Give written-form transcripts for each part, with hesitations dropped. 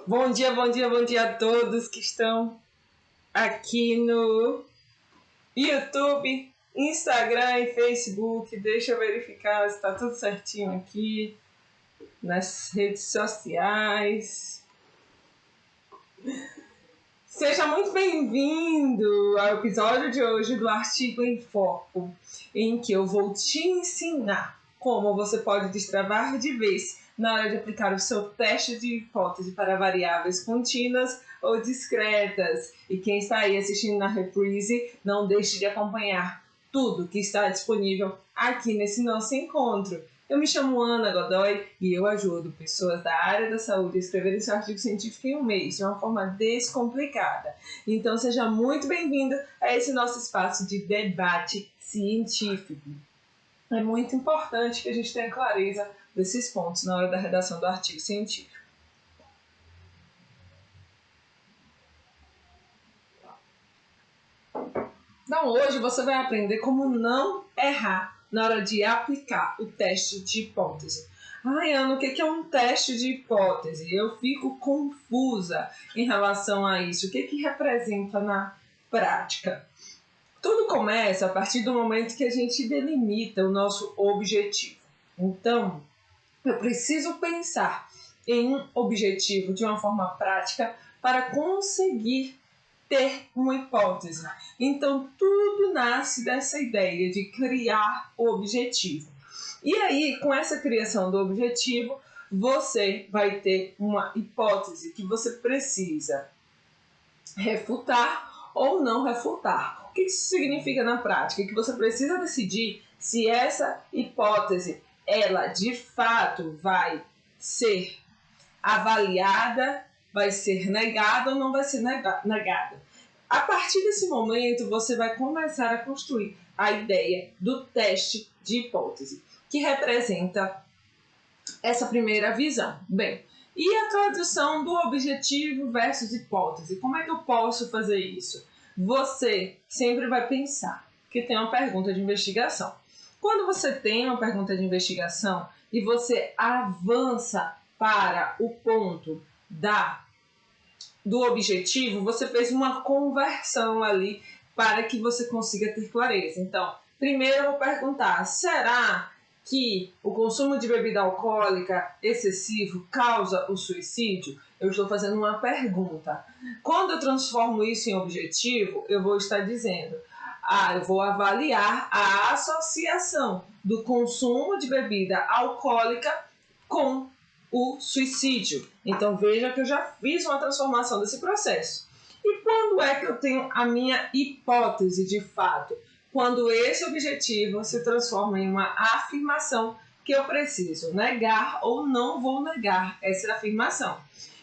Bom dia, bom dia, bom dia a todos que estão aqui no YouTube, Instagram e Facebook. Deixa eu verificar se está tudo certinho aqui nas redes sociais. Seja muito bem-vindo ao episódio de hoje do Artigo em Foco, em que eu vou te ensinar como você pode destravar de vez na hora de aplicar o seu teste de hipótese para variáveis contínuas ou discretas. E quem está aí assistindo na reprise, não deixe de acompanhar tudo que está disponível aqui nesse nosso encontro. Eu me chamo Ana Godoy e eu ajudo pessoas da área da saúde a escreverem seu artigo científico em um mês, de uma forma descomplicada. Então seja muito bem-vindo a esse nosso espaço de debate científico. É muito importante que a gente tenha clareza desses pontos na hora da redação do artigo científico. Então hoje você vai aprender como não errar na hora de aplicar o teste de hipótese. Ai, Ana, o que é um teste de hipótese? Eu fico confusa em relação a isso. O que representa na prática? Tudo começa a partir do momento que a gente delimita o nosso objetivo. Então, eu preciso pensar em um objetivo de uma forma prática para conseguir ter uma hipótese. Então, tudo nasce dessa ideia de criar o objetivo. E aí, com essa criação do objetivo, você vai ter uma hipótese que você precisa refutar ou não refutar. O que isso significa na prática? Que você precisa decidir se essa hipótese, ela de fato vai ser avaliada, vai ser negada ou não vai ser negada. A partir desse momento, você vai começar a construir a ideia do teste de hipótese, que representa essa primeira visão. Bem, e a tradução do objetivo versus hipótese? Como é que eu posso fazer isso? Você sempre vai pensar que tem uma pergunta de investigação. Quando você tem uma pergunta de investigação e você avança para o ponto do objetivo, você fez uma conversão ali para que você consiga ter clareza. Então, primeiro eu vou perguntar, será que o consumo de bebida alcoólica excessivo causa o suicídio? Eu estou fazendo uma pergunta. Quando eu transformo isso em objetivo, eu vou estar dizendo, eu vou avaliar a associação do consumo de bebida alcoólica com o suicídio. Então veja que eu já fiz uma transformação desse processo. E quando é que eu tenho a minha hipótese de fato? Quando esse objetivo se transforma em uma afirmação que eu preciso negar ou não vou negar essa afirmação.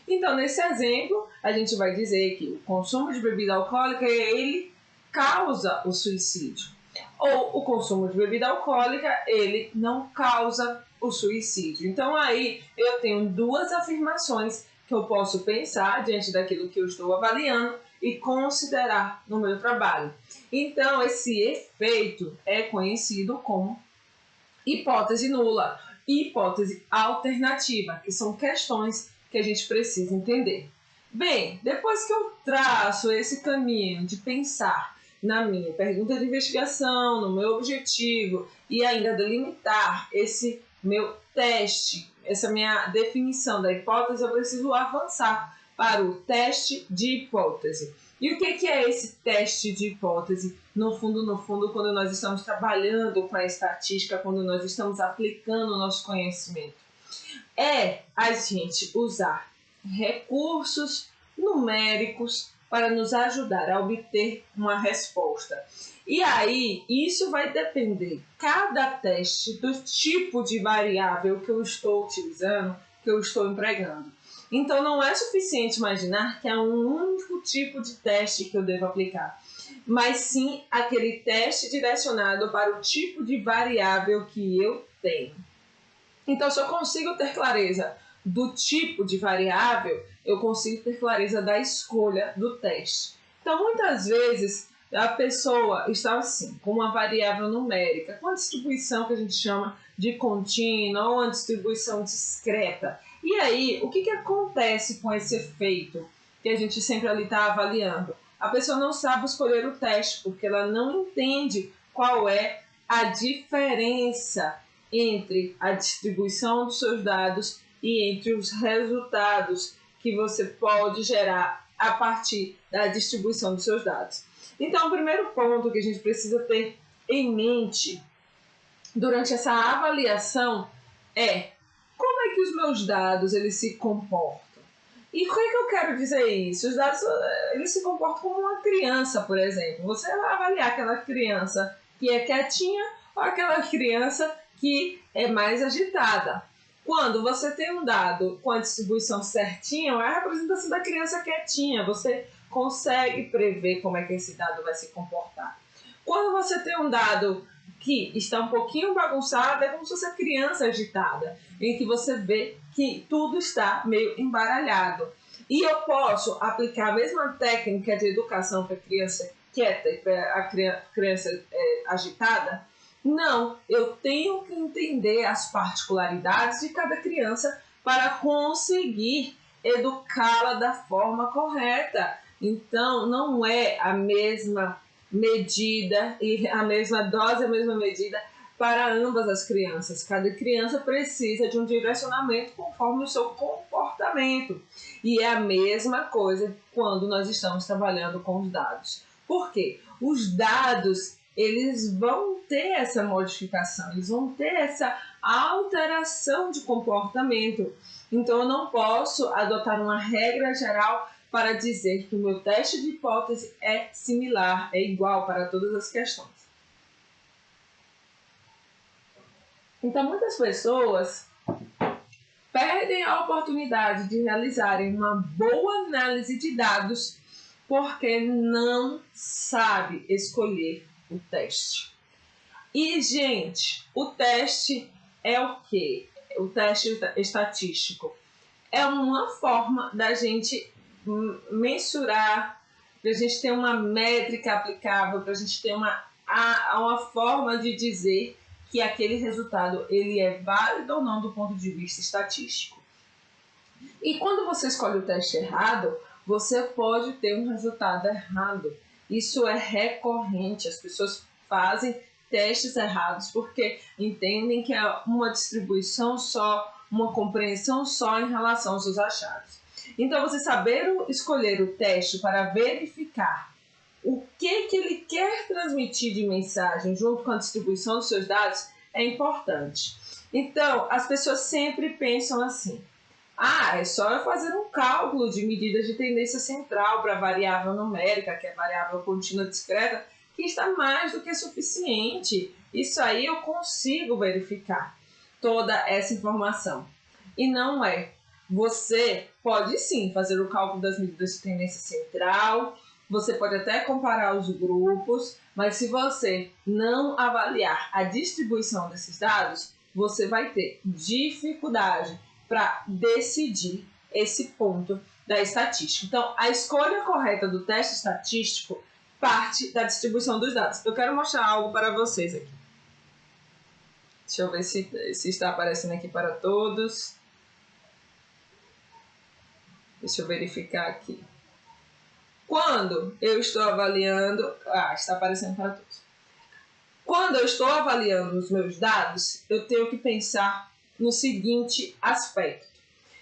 Então, nesse exemplo, a gente vai dizer que o consumo de bebida alcoólica, ele causa o suicídio. Ou o consumo de bebida alcoólica, ele não causa o suicídio. Então, aí eu tenho duas afirmações que eu posso pensar diante daquilo que eu estou avaliando e considerar no meu trabalho. Então, esse efeito é conhecido como hipótese nula e hipótese alternativa, que são questões que a gente precisa entender. Bem, depois que eu traço esse caminho de pensar na minha pergunta de investigação, no meu objetivo e ainda delimitar esse meu teste, essa minha definição da hipótese, eu preciso avançar para o teste de hipótese. E o que é esse teste de hipótese? No fundo, quando nós estamos trabalhando com a estatística, quando nós estamos aplicando o nosso conhecimento, é a gente usar recursos numéricos para nos ajudar a obter uma resposta. E aí, isso vai depender, cada teste, do tipo de variável que eu estou utilizando, que eu estou empregando. Então, não é suficiente imaginar que há um único tipo de teste que eu devo aplicar, mas sim aquele teste direcionado para o tipo de variável que eu tenho. Então, se eu consigo ter clareza do tipo de variável, eu consigo ter clareza da escolha do teste. Então, muitas vezes, a pessoa está assim, com uma variável numérica, com uma distribuição que a gente chama de contínua ou uma distribuição discreta. E aí, o que acontece com esse efeito que a gente sempre ali está avaliando? A pessoa não sabe escolher o teste, porque ela não entende qual é a diferença entre a distribuição dos seus dados e entre os resultados que você pode gerar a partir da distribuição dos seus dados. Então, o primeiro ponto que a gente precisa ter em mente durante essa avaliação é como é que os meus dados eles se comportam. E o que é que eu quero dizer isso? Os dados eles se comportam como uma criança, por exemplo. Você vai avaliar aquela criança que é quietinha ou aquela criança que é mais agitada. Quando você tem um dado com a distribuição certinha, é a representação da criança quietinha. Você consegue prever como é que esse dado vai se comportar. Quando você tem um dado que está um pouquinho bagunçado, é como se fosse a criança agitada, em que você vê que tudo está meio embaralhado. E eu posso aplicar a mesma técnica de educação para a criança quieta e para a criança agitada? Não, eu tenho que entender as particularidades de cada criança para conseguir educá-la da forma correta. Então, não é a mesma medida e a mesma dose, a mesma medida para ambas as crianças. Cada criança precisa de um direcionamento conforme o seu comportamento. E é a mesma coisa quando nós estamos trabalhando com os dados. Por quê? Os dados, eles vão ter essa modificação, eles vão ter essa alteração de comportamento. Então, eu não posso adotar uma regra geral para dizer que o meu teste de hipótese é similar, é igual para todas as questões. Então, muitas pessoas perdem a oportunidade de realizarem uma boa análise de dados porque não sabe escolher o teste. E, gente, o teste é o quê? O teste estatístico é uma forma da gente mensurar, para a gente ter uma métrica aplicável, para a gente ter uma forma de dizer que aquele resultado ele é válido ou não do ponto de vista estatístico. E quando você escolhe o teste errado, você pode ter um resultado errado. Isso é recorrente, as pessoas fazem testes errados porque entendem que é uma distribuição só, uma compreensão só em relação aos seus achados. Então, você saber escolher o teste para verificar o que ele quer transmitir de mensagem junto com a distribuição dos seus dados é importante. Então, as pessoas sempre pensam assim: é só eu fazer um cálculo de medidas de tendência central para variável numérica, que é variável contínua discreta, que está mais do que suficiente. Isso aí eu consigo verificar toda essa informação. E não é. Você pode sim fazer o cálculo das medidas de tendência central, você pode até comparar os grupos, mas se você não avaliar a distribuição desses dados, você vai ter dificuldade para decidir esse ponto da estatística. Então, a escolha correta do teste estatístico parte da distribuição dos dados. Eu quero mostrar algo para vocês aqui. Deixa eu ver se está aparecendo aqui para todos. Deixa eu verificar aqui. Quando eu estou avaliando... está aparecendo para todos. Quando eu estou avaliando os meus dados, eu tenho que pensar no seguinte aspecto.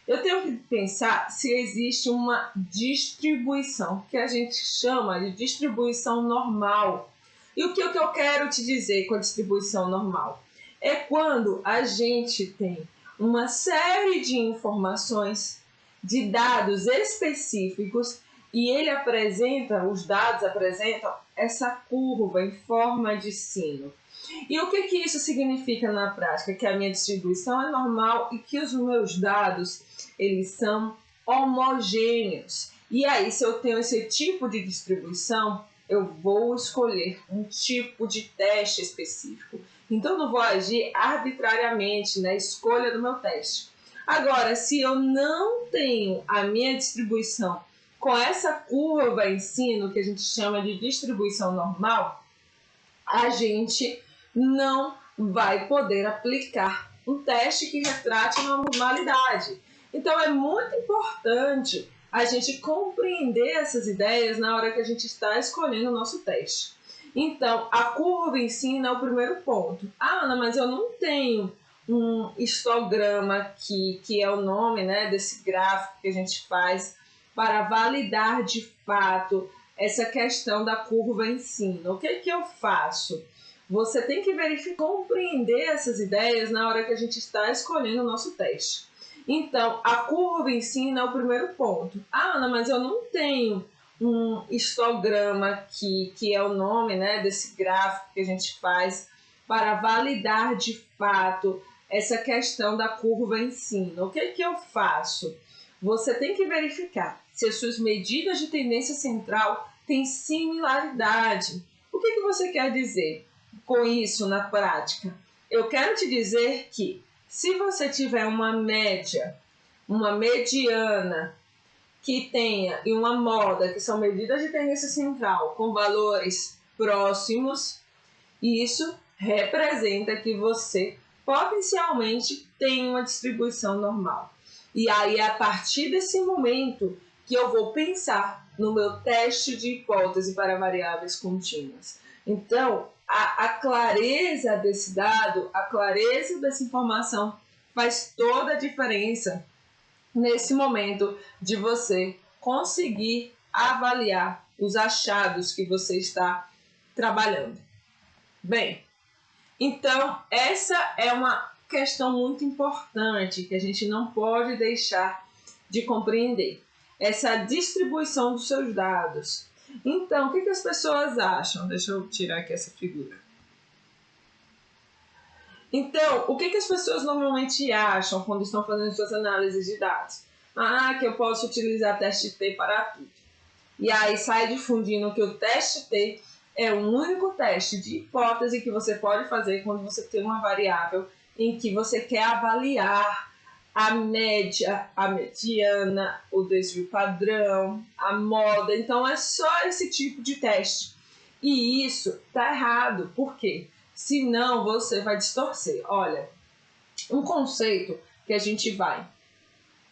Eu tenho que pensar se existe uma distribuição, que a gente chama de distribuição normal. E o que eu quero te dizer com a distribuição normal? É quando a gente tem uma série de informações, de dados específicos, e os dados apresentam essa curva em forma de sino. E o que isso significa na prática? Que a minha distribuição é normal e que os meus dados, eles são homogêneos. E aí, se eu tenho esse tipo de distribuição, eu vou escolher um tipo de teste específico. Então, eu não vou agir arbitrariamente na escolha do meu teste. Agora, se eu não tenho a minha distribuição com essa curva em sino, que a gente chama de distribuição normal, a gente não vai poder aplicar um teste que retrate uma normalidade. Então é muito importante a gente compreender essas ideias na hora que a gente está escolhendo o nosso teste. Então, a curva ensina é o primeiro ponto. Ah, Ana, mas eu não tenho um histograma aqui, que é o nome, né, desse gráfico que a gente faz para validar de fato essa questão da curva ensino. O que eu faço? Você tem que verificar, compreender essas ideias na hora que a gente está escolhendo o nosso teste. Então, a curva ensina é o primeiro ponto. Ah, Ana, mas eu não tenho um histograma aqui, que é o nome, né, desse gráfico que a gente faz para validar de fato essa questão da curva ensino. O que eu faço? Você tem que verificar se as suas medidas de tendência central têm similaridade. O que você quer dizer com isso na prática? Eu quero te dizer que se você tiver uma média, uma mediana que tenha e uma moda, que são medidas de tendência central com valores próximos, isso representa que você potencialmente tem uma distribuição normal. E aí, a partir desse momento que eu vou pensar no meu teste de hipótese para variáveis contínuas. Então, a clareza desse dado, a clareza dessa informação faz toda a diferença nesse momento de você conseguir avaliar os achados que você está trabalhando. Bem, então essa é uma questão muito importante que a gente não pode deixar de compreender. Essa distribuição dos seus dados. Então, o que as pessoas acham? Deixa eu tirar aqui essa figura. Então, o que as pessoas normalmente acham quando estão fazendo suas análises de dados? Ah, que eu posso utilizar teste T para tudo. E aí sai difundindo que o teste T é o único teste de hipótese que você pode fazer quando você tem uma variável em que você quer avaliar a média, a mediana, o desvio padrão, a moda. Então, é só esse tipo de teste. E isso está errado. Por quê? Senão você vai distorcer. Olha, um conceito que a gente vai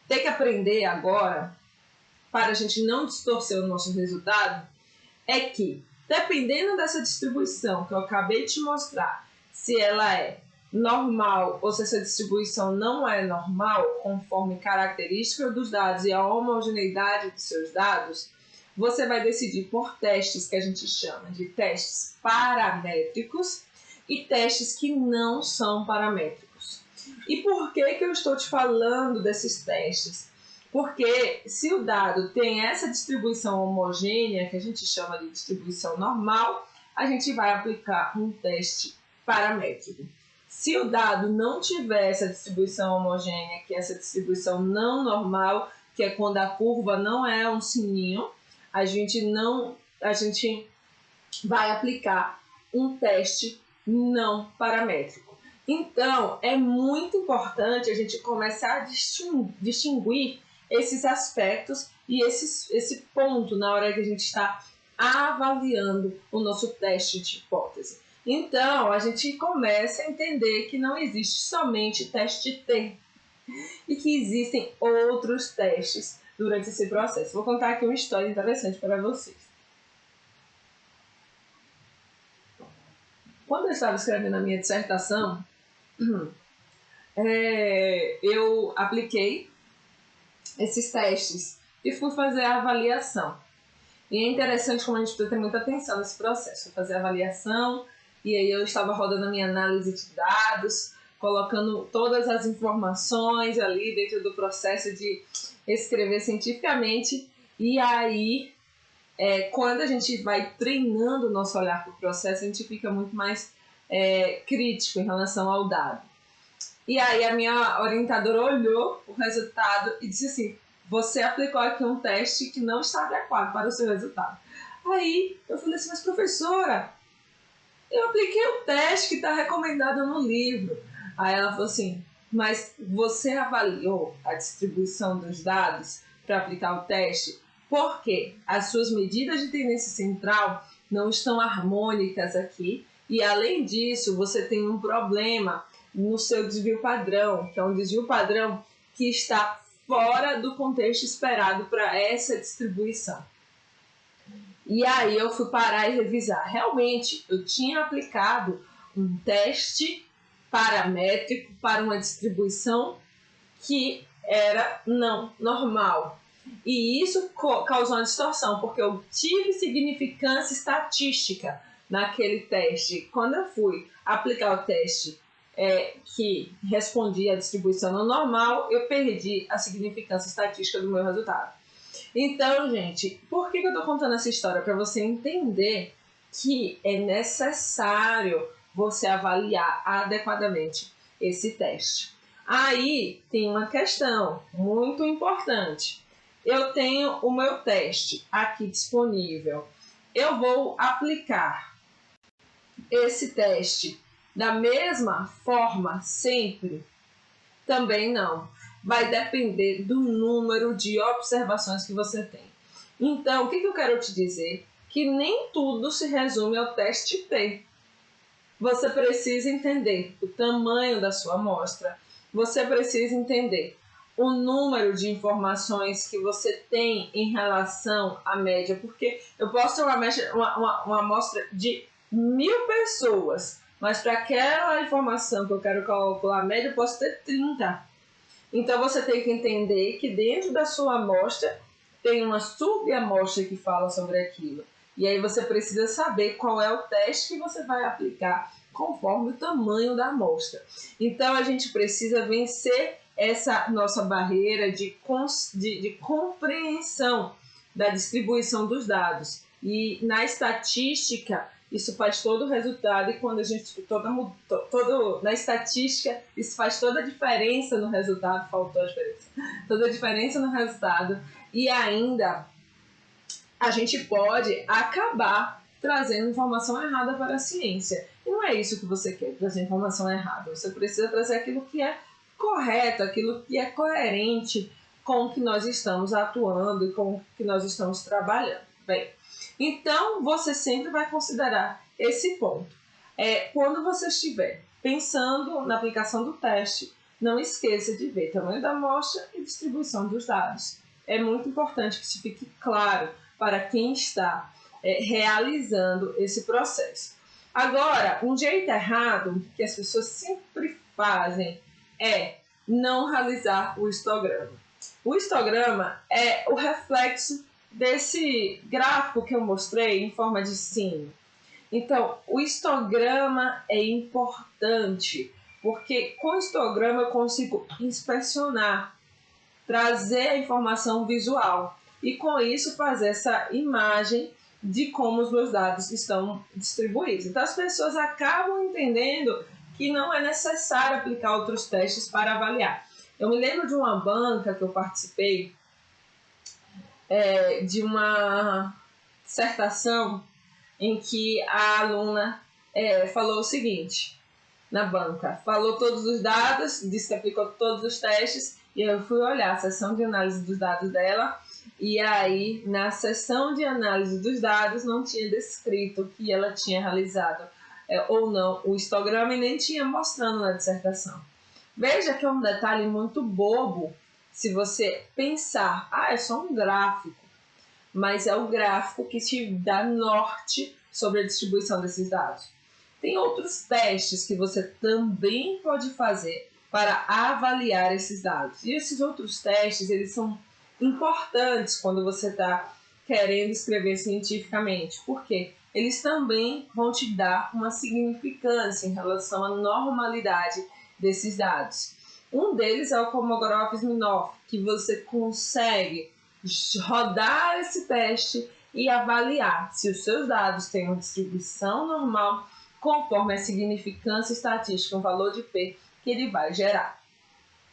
ter que aprender agora para a gente não distorcer o nosso resultado é que, dependendo dessa distribuição que eu acabei de te mostrar, se ela é normal ou se essa distribuição não é normal, conforme característica dos dados e a homogeneidade dos seus dados, você vai decidir por testes que a gente chama de testes paramétricos e testes que não são paramétricos. E por que eu estou te falando desses testes? Porque se o dado tem essa distribuição homogênea, que a gente chama de distribuição normal, a gente vai aplicar um teste paramétrico. Se o dado não tiver essa distribuição homogênea, que é essa distribuição não normal, que é quando a curva não é um sininho, a gente vai aplicar um teste não paramétrico. Então, é muito importante a gente começar a distinguir esses aspectos e esse ponto na hora que a gente está avaliando o nosso teste de hipótese. Então, a gente começa a entender que não existe somente teste T e que existem outros testes durante esse processo. Vou contar aqui uma história interessante para vocês. Quando eu estava escrevendo a minha dissertação, eu apliquei esses testes e fui fazer a avaliação. E é interessante como a gente precisa ter muita atenção nesse processo. Fui fazer a avaliação e aí eu estava rodando a minha análise de dados, colocando todas as informações ali dentro do processo de escrever cientificamente. E aí, quando a gente vai treinando o nosso olhar para o processo, a gente fica muito mais crítico em relação ao dado. E aí a minha orientadora olhou o resultado e disse assim: você aplicou aqui um teste que não está adequado para o seu resultado. Aí eu falei assim: mas professora, eu apliquei o teste que está recomendado no livro. Aí ela falou assim: mas você avaliou a distribuição dos dados para aplicar o teste? Porque as suas medidas de tendência central não estão harmônicas aqui. E além disso, você tem um problema no seu desvio padrão, que é um desvio padrão que está fora do contexto esperado para essa distribuição. E aí eu fui parar e revisar. Realmente, eu tinha aplicado um teste paramétrico para uma distribuição que era não normal. E isso causou uma distorção, porque eu tive significância estatística naquele teste. Quando eu fui aplicar o teste que respondia à distribuição não normal, eu perdi a significância estatística do meu resultado. Então, gente, por que eu estou contando essa história? Para você entender que é necessário você avaliar adequadamente esse teste. Aí tem uma questão muito importante. Eu tenho o meu teste aqui disponível. Eu vou aplicar esse teste da mesma forma sempre? Também não. Vai depender do número de observações que você tem. Então, o que eu quero te dizer? Que nem tudo se resume ao teste T. Você precisa entender o tamanho da sua amostra. Você precisa entender o número de informações que você tem em relação à média. Porque eu posso ter uma amostra de 1000 pessoas, mas para aquela informação que eu quero calcular a média, eu posso ter 30. Então, você tem que entender que dentro da sua amostra tem uma subamostra que fala sobre aquilo. E aí você precisa saber qual é o teste que você vai aplicar conforme o tamanho da amostra. Então, a gente precisa vencer essa nossa barreira de compreensão da distribuição dos dados. E na estatística, isso faz todo o resultado, e quando a gente na estatística, isso faz toda a diferença no resultado, faltou a diferença, toda a diferença no resultado, e ainda a gente pode acabar trazendo informação errada para a ciência. E não é isso que você quer, trazer informação errada. Você precisa trazer aquilo que é correto, aquilo que é coerente com o que nós estamos atuando e com o que nós estamos trabalhando. Bem, então, você sempre vai considerar esse ponto. Quando você estiver pensando na aplicação do teste, não esqueça de ver tamanho da amostra e distribuição dos dados. É muito importante que isso fique claro para quem está realizando esse processo. Agora, um jeito errado que as pessoas sempre fazem é não realizar o histograma. O histograma é o reflexo desse gráfico que eu mostrei em forma de sino. Então, o histograma é importante, porque com o histograma eu consigo inspecionar, trazer a informação visual e com isso fazer essa imagem de como os meus dados estão distribuídos. Então, as pessoas acabam entendendo que não é necessário aplicar outros testes para avaliar. Eu me lembro de uma banca que eu participei, de uma dissertação em que a aluna falou o seguinte, na banca, falou todos os dados, disse que aplicou todos os testes, e eu fui olhar a seção de análise dos dados dela, e aí na seção de análise dos dados não tinha descrito que ela tinha realizado ou não o histograma e nem tinha mostrando na dissertação. Veja que é um detalhe muito bobo se você pensar, é só um gráfico, mas é o gráfico que te dá norte sobre a distribuição desses dados. Tem outros testes que você também pode fazer para avaliar esses dados. E esses outros testes, eles são importantes quando você está querendo escrever cientificamente, porque eles também vão te dar uma significância em relação à normalidade desses dados. Um deles é o Kolmogorov-Smirnov, que você consegue rodar esse teste e avaliar se os seus dados têm uma distribuição normal conforme a significância estatística, um valor de P que ele vai gerar.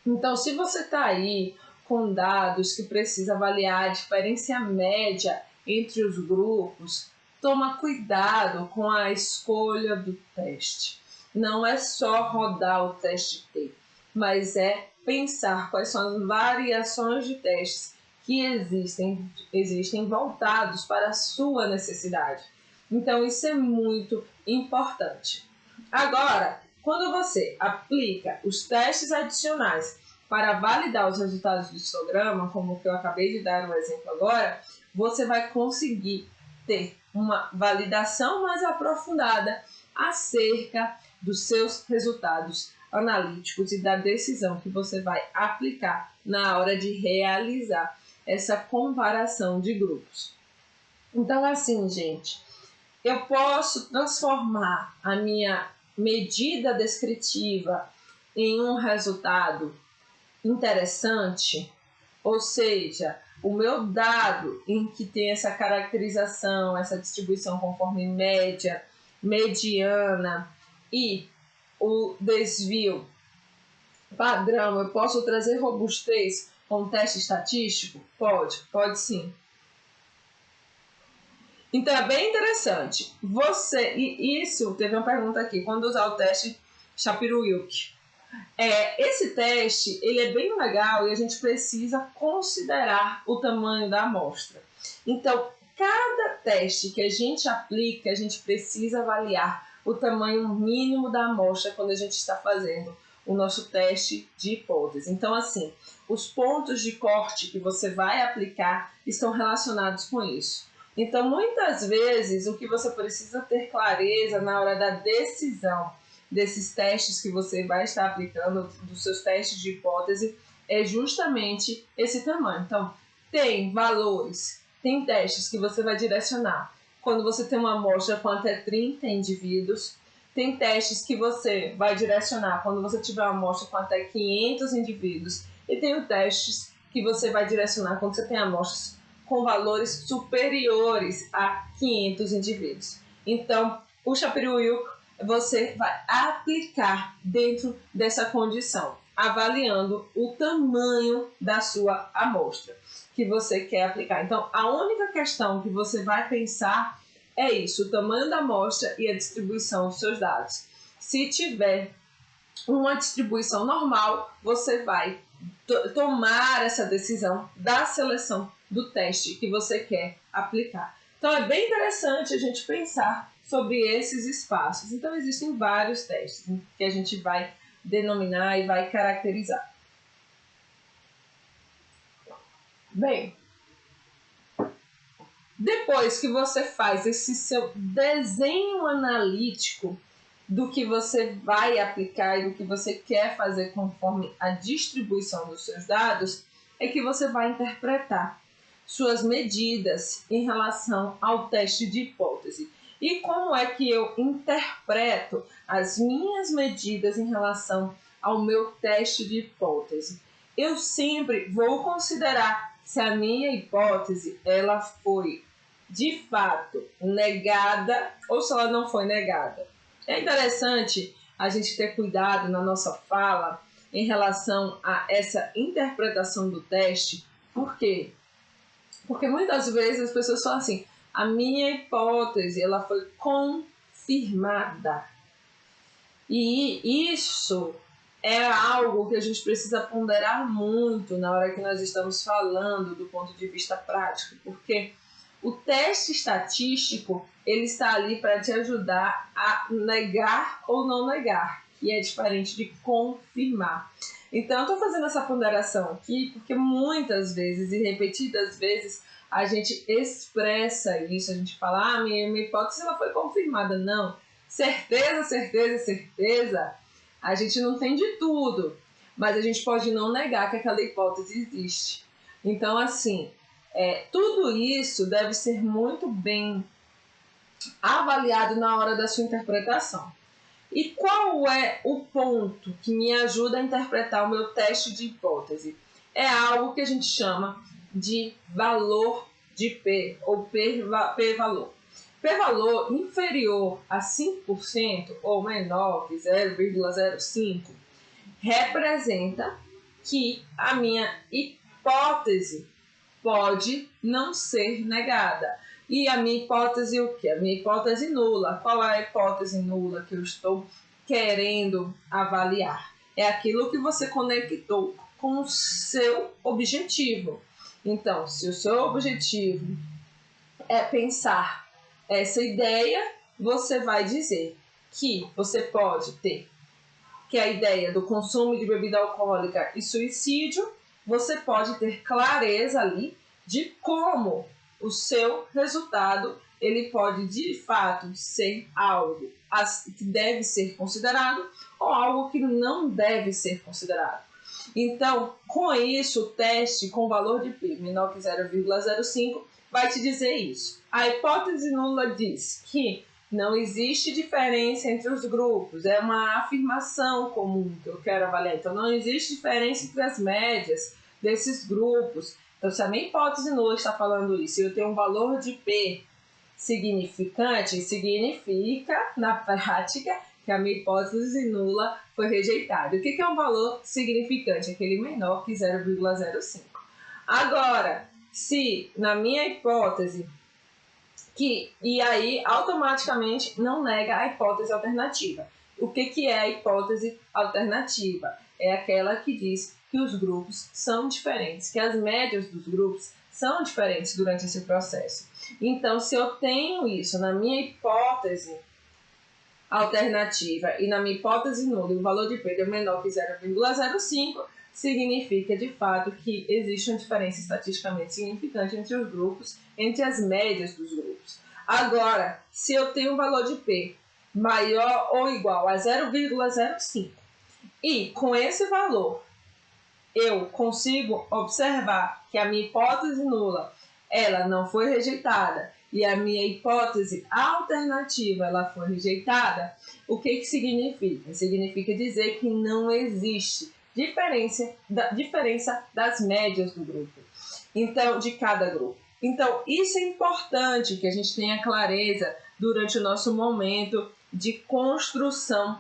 Então, se você está aí com dados que precisa avaliar a diferença média entre os grupos, toma cuidado com a escolha do teste. Não é só rodar o teste T, mas é pensar quais são as variações de testes que existem voltados para a sua necessidade. Então, isso é muito importante. Agora, quando você aplica os testes adicionais para validar os resultados do histograma, como o que eu acabei de dar um exemplo agora, você vai conseguir ter uma validação mais aprofundada acerca dos seus resultados analíticos e da decisão que você vai aplicar na hora de realizar essa comparação de grupos. Então, assim, gente, eu posso transformar a minha medida descritiva em um resultado interessante, ou seja, o meu dado em que tem essa caracterização, essa distribuição conforme média, mediana e o desvio padrão, eu posso trazer robustez com teste estatístico? Pode sim. Então é bem interessante. E isso, teve uma pergunta aqui, quando usar o teste Shapiro-Wilk. Esse teste, ele é bem legal e a gente precisa considerar o tamanho da amostra. Então, cada teste que a gente aplica, a gente precisa avaliar o tamanho mínimo da amostra quando a gente está fazendo o nosso teste de hipótese. Então, assim, os pontos de corte que você vai aplicar estão relacionados com isso. Então, muitas vezes, o que você precisa ter clareza na hora da decisão desses testes que você vai estar aplicando, dos seus testes de hipótese, é justamente esse tamanho. Então, tem valores, tem testes que você vai direcionar quando você tem uma amostra com até 30 indivíduos, tem testes que você vai direcionar quando você tiver uma amostra com até 500 indivíduos, e tem testes que você vai direcionar quando você tem amostras com valores superiores a 500 indivíduos. Então, o Shapiro-Wilk você vai aplicar dentro dessa condição, avaliando o tamanho da sua amostra que você quer aplicar. Então, a única questão que você vai pensar é isso, o tamanho da amostra e a distribuição dos seus dados. Se tiver uma distribuição normal, você vai tomar essa decisão da seleção do teste que você quer aplicar. Então, é bem interessante a gente pensar sobre esses espaços. Então, existem vários testes que a gente vai denominar e vai caracterizar. Bem, depois que você faz esse seu desenho analítico do que você vai aplicar e do que você quer fazer conforme a distribuição dos seus dados, é que você vai interpretar suas medidas em relação ao teste de hipótese. E como é que eu interpreto as minhas medidas em relação ao meu teste de hipótese? Eu sempre vou considerar se a minha hipótese ela foi de fato negada ou se ela não foi negada. É interessante a gente ter cuidado na nossa fala em relação a essa interpretação do teste. Por quê? Porque muitas vezes as pessoas falam assim, a minha hipótese ela foi confirmada. E isso é algo que a gente precisa ponderar muito na hora que nós estamos falando do ponto de vista prático, porque o teste estatístico ele está ali para te ajudar a negar ou não negar, e é diferente de confirmar. Então, eu estou fazendo essa ponderação aqui porque muitas vezes e repetidas vezes a gente expressa isso, a gente fala, minha hipótese ela foi confirmada. Não, certeza, a gente não tem de tudo, mas a gente pode não negar que aquela hipótese existe. Então, assim, tudo isso deve ser muito bem avaliado na hora da sua interpretação. E qual é o ponto que me ajuda a interpretar o meu teste de hipótese? É algo que a gente chama de valor de P, ou P-valor. P-valor inferior a 5% ou menor que 0,05 representa que a minha hipótese pode não ser negada. E a minha hipótese o quê? A minha hipótese nula. Qual é a hipótese nula que eu estou querendo avaliar? É aquilo que você conectou com o seu objetivo. Então, se o seu objetivo é pensar essa ideia, você vai dizer que você pode ter que é a ideia do consumo de bebida alcoólica e suicídio, você pode ter clareza ali de como o seu resultado ele pode de fato ser algo que deve ser considerado ou algo que não deve ser considerado. Então, com isso, o teste com valor de P menor que 0,05 vai te dizer isso. A hipótese nula diz que não existe diferença entre os grupos, é uma afirmação comum que eu quero avaliar. Então, não existe diferença entre as médias desses grupos. Então, se a minha hipótese nula está falando isso e eu tenho um valor de P significante, significa, na prática, que a minha hipótese nula foi rejeitada. O que é um valor significante? Aquele menor que 0,05. Agora, se na minha hipótese, e aí automaticamente não nega a hipótese alternativa. O que é a hipótese alternativa? É aquela que diz que os grupos são diferentes, que as médias dos grupos são diferentes durante esse processo. Então, se eu tenho isso na minha hipótese alternativa e na minha hipótese nula, o valor de P é menor que 0,05, significa de fato que existe uma diferença estatisticamente significante entre os grupos, entre as médias dos grupos. Agora, se eu tenho um valor de P maior ou igual a 0,05 e com esse valor eu consigo observar que a minha hipótese nula ela não foi rejeitada e a minha hipótese alternativa ela foi rejeitada, o que significa? Significa dizer que não existe diferença das médias do grupo, então de cada grupo. Então, isso é importante que a gente tenha clareza durante o nosso momento de construção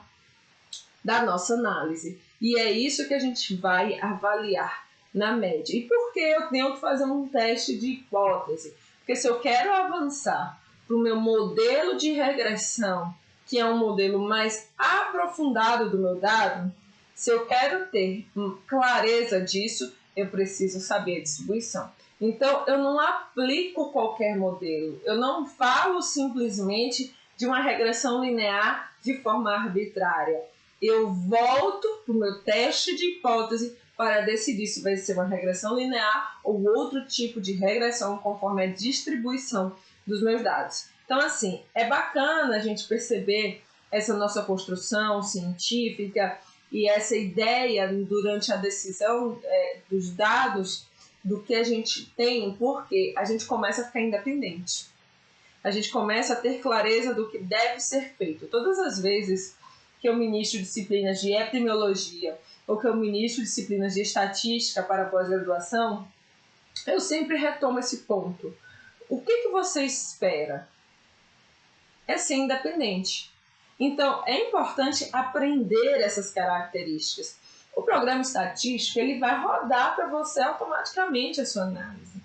da nossa análise. E é isso que a gente vai avaliar na média. E por que eu tenho que fazer um teste de hipótese? Porque se eu quero avançar para o meu modelo de regressão, que é um modelo mais aprofundado do meu dado, se eu quero ter clareza disso, eu preciso saber a distribuição. Então, eu não aplico qualquer modelo. Eu não falo simplesmente de uma regressão linear de forma arbitrária. Eu volto para o meu teste de hipótese para decidir se vai ser uma regressão linear ou outro tipo de regressão conforme a distribuição dos meus dados. Então, assim, é bacana a gente perceber essa nossa construção científica e essa ideia durante a decisão dos dados do que a gente tem, porque a gente começa a ficar independente. A gente começa a ter clareza do que deve ser feito. Todas as vezes que eu ministro disciplinas de epidemiologia ou que eu ministro disciplinas de estatística para pós-graduação, eu sempre retomo esse ponto. O que você espera? É ser independente. Então, é importante aprender essas características. O programa estatístico ele vai rodar para você automaticamente a sua análise.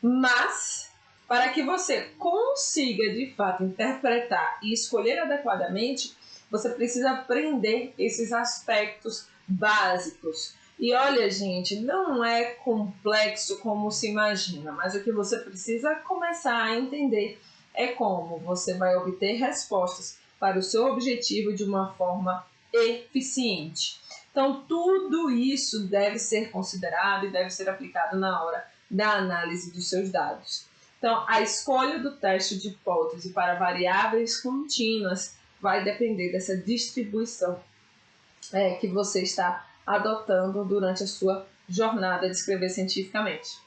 Mas, para que você consiga, de fato, interpretar e escolher adequadamente, você precisa aprender esses aspectos básicos. E olha, gente, não é complexo como se imagina, mas o que você precisa começar a entender é como você vai obter respostas para o seu objetivo de uma forma eficiente. Então, tudo isso deve ser considerado e deve ser aplicado na hora da análise dos seus dados. Então, a escolha do teste de hipótese para variáveis contínuas vai depender dessa distribuição que você está adotando durante a sua jornada de escrever cientificamente.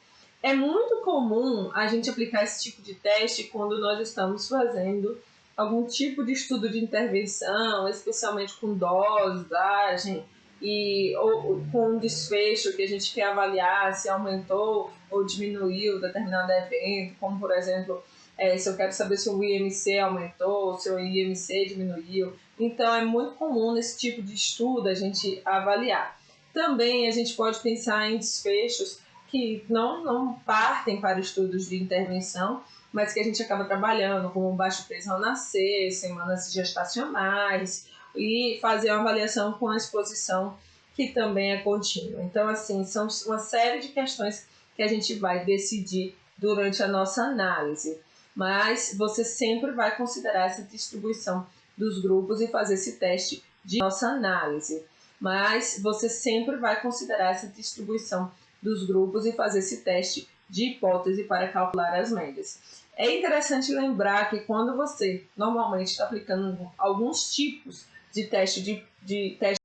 É muito comum a gente aplicar esse tipo de teste quando nós estamos fazendo algum tipo de estudo de intervenção, especialmente com dosagem ou com um desfecho que a gente quer avaliar se aumentou ou diminuiu determinado evento, como por exemplo, se eu quero saber se o IMC aumentou, se o IMC diminuiu. Então é muito comum nesse tipo de estudo a gente avaliar. Também a gente pode pensar em desfechos que não partem para estudos de intervenção, mas que a gente acaba trabalhando, como baixo peso ao nascer, semanas gestacionais, e fazer uma avaliação com a exposição, que também é contínua. Então, assim, são uma série de questões que a gente vai decidir durante a nossa análise, mas você sempre vai considerar essa distribuição dos grupos e fazer esse teste de nossa análise. mas você sempre vai considerar essa distribuição dos grupos e fazer esse teste de hipótese para calcular as médias. É interessante lembrar que quando você normalmente está aplicando alguns tipos de teste